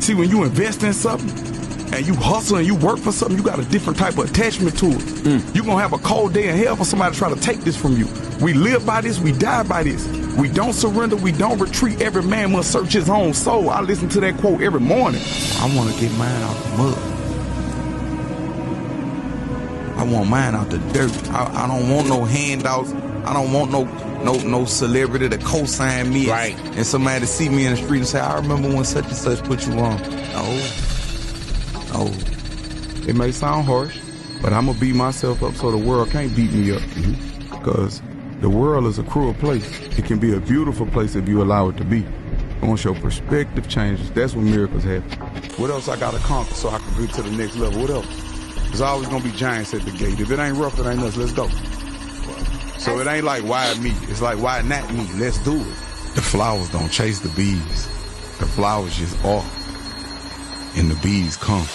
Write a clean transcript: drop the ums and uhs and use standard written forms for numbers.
See, when you invest in something and you hustle and you work for something, you got a different type of attachment to it. You're going to have a cold day in hell for somebody to try to take this from you. We live by this, we die by this. We don't surrender, we don't retreat. Every man must search his own soul. I listen to that quote every morning. I want to get mine out the mud. I want mine out the dirt. I don't want no handouts. I don't want no celebrity to co-sign me. Right. And somebody to see me in the street and say, I remember when such and such put you on. No. It may sound harsh, but I'm going to beat myself up so the world can't beat me up. Because the world is a cruel place. It can be a beautiful place if you allow it to be. Once your perspective changes, that's when miracles happen. What else I got to conquer so I can get to the next level? What else? There's always going to be giants at the gate. If it ain't rough, it ain't us. Let's go. So it ain't like, why me? It's like, why not me? Let's do it. The flowers don't chase the bees. The flowers just are. And the bees come.